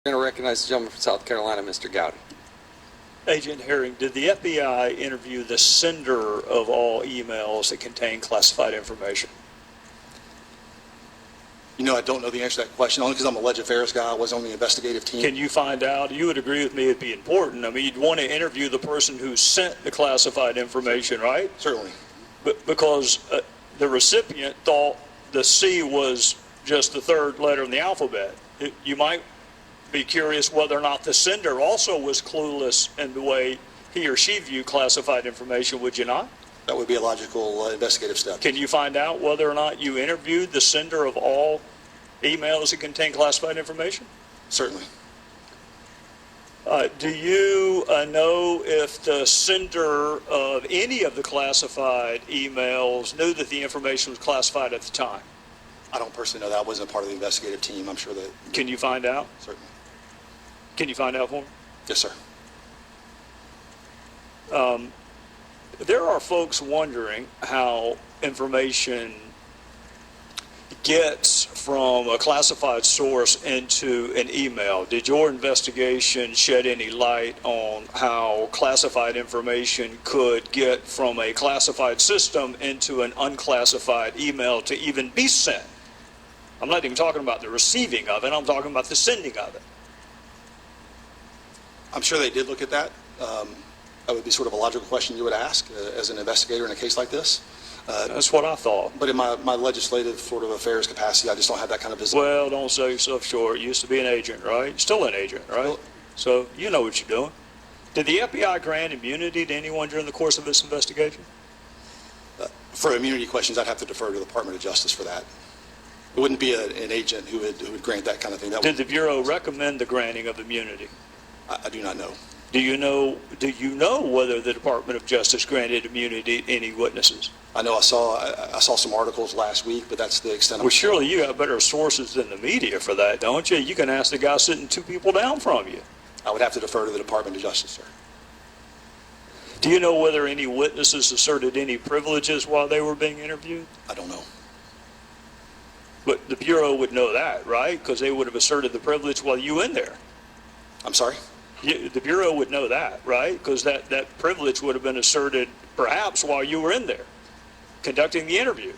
I'm going to recognize the gentleman from South Carolina, Mr. Gowdy. Agent Herring, did the FBI interview the sender of all emails that contain classified information? You know, I don't know the answer to that question, only because I'm a alleged affairs guy. I was on the investigative team. Can you find out? You would agree with me it'd be important. I mean, you'd want to interview the person who sent the classified information, right? Certainly. But because the recipient thought the C was just the third letter in the alphabet. You might be curious whether or not the sender also was clueless in the way he or she viewed classified information, would you not? That would be a logical investigative step. Can you find out whether or not you interviewed the sender of all emails that contain classified information? Certainly. Do you know if the sender of any of the classified emails knew that the information was classified at the time? I don't personally know that. I wasn't a part of the investigative team. I'm sure that... Can you find out? Certainly. Can you find out for me? Yes, sir. There are folks wondering how information gets from a classified source into an email. Did your investigation shed any light on how classified information could get from a classified system into an unclassified email to even be sent? I'm not even talking about the receiving of it, I'm talking about the sending of it. I'm sure they did look at that. That would be sort of a logical question you would ask as an investigator in a case like this. That's what I thought. But in my legislative sort of affairs capacity, I just don't have that kind of visibility. Well, don't sell yourself short. You used to be an agent, right? Still an agent, right? Well, so you know what you're doing. Did the FBI grant immunity to anyone during the course of this investigation? For immunity questions, I'd have to defer to the Department of Justice for that. It wouldn't be an agent who would grant that kind of thing. Did the Bureau recommend the granting of immunity? I do not know. Do you know whether the Department of Justice granted immunity to any witnesses? I know I saw some articles last week, but that's the extent of it. Well, surely you have better sources than the media for that, don't you? You can ask the guy sitting 2 people down from you. I would have to defer to the Department of Justice, sir. Do you know whether any witnesses asserted any privileges while they were being interviewed? I don't know. But the Bureau would know that, right? Because they would have asserted the privilege while you were in there. I'm sorry? The Bureau would know that, right? Because that privilege would have been asserted perhaps while you were in there conducting the interview.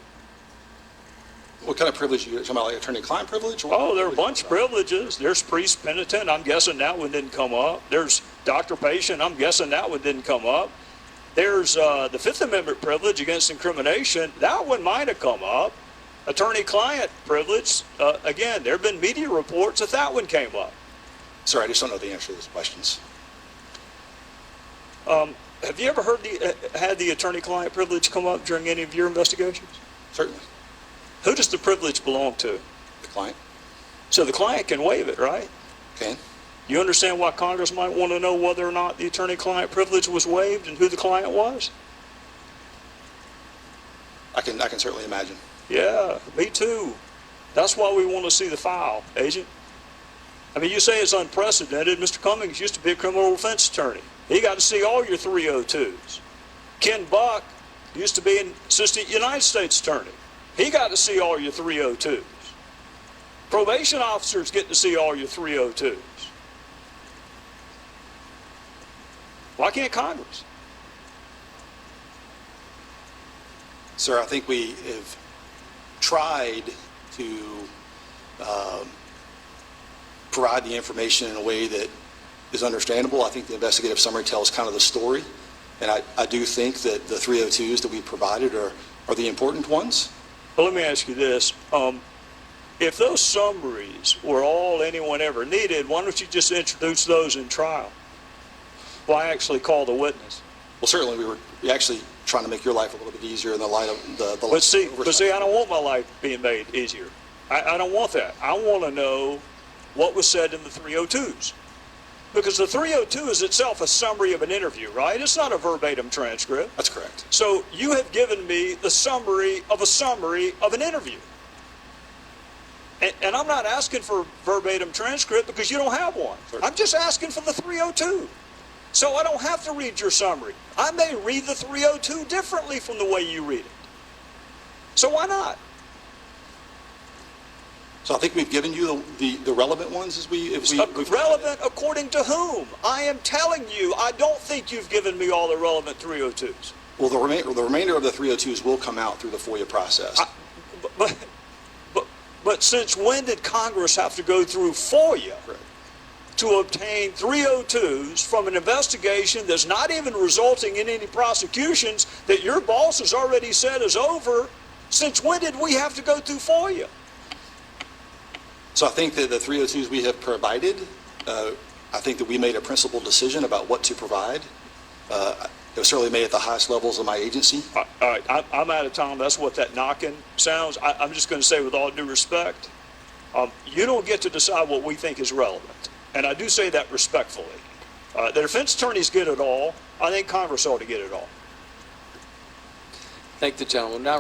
What kind of privilege are you talking about, like attorney-client privilege? Or oh, there are a bunch of privileges. There's priest-penitent. I'm guessing that one didn't come up. There's doctor-patient. I'm guessing that one didn't come up. There's the Fifth Amendment privilege against incrimination. That one might have come up. Attorney-client privilege, again, there have been media reports that one came up. Sir, I just don't know the answer to those questions. Have you ever had the attorney-client privilege come up during any of your investigations? Certainly. Who does the privilege belong to? The client. So the client can waive it, right? Can. You understand why Congress might want to know whether or not the attorney-client privilege was waived and who the client was? I can certainly imagine. Yeah, me too. That's why we want to see the file, Agent. I mean, you say it's unprecedented. Mr. Cummings used to be a criminal defense attorney. He got to see all your 302s. Ken Buck used to be an assistant United States attorney. He got to see all your 302s. Probation officers get to see all your 302s. Why can't Congress? Sir, I think we have tried to provide the information in a way that is understandable. I think the investigative summary tells kind of the story, and I do think that the 302s that we provided are the important ones. Well, let me ask you this. If those summaries were all anyone ever needed, why don't you just introduce those in trial? Why actually call the witness? Well, certainly we were actually trying to make your life a little bit easier in the light of the But see, I don't want my life being made easier. I don't want that. I want to know what was said in the 302s. Because the 302 is itself a summary of an interview, right? It's not a verbatim transcript. That's correct. So you have given me the summary of an interview. And I'm not asking for verbatim transcript because you don't have one. Sure. I'm just asking for the 302. So I don't have to read your summary. I may read the 302 differently from the way you read it. So why not? So I think we've given you the relevant ones as we've Relevant according to whom? I am telling you, I don't think you've given me all the relevant 302s. Well, the remainder of the 302s will come out through the FOIA process. But since when did Congress have to go through FOIA Correct. to obtain 302s from an investigation that's not even resulting in any prosecutions that your boss has already said is over? Since when did we have to go through FOIA? So I think that the 302s we have provided, I think that we made a principled decision about what to provide. It was certainly made at the highest levels of my agency. All right, I'm out of time. That's what that knocking sounds. I'm just going to say with all due respect, you don't get to decide what we think is relevant. And I do say that respectfully. The defense attorneys get it all. I think Congress ought to get it all. Thank the gentleman. Now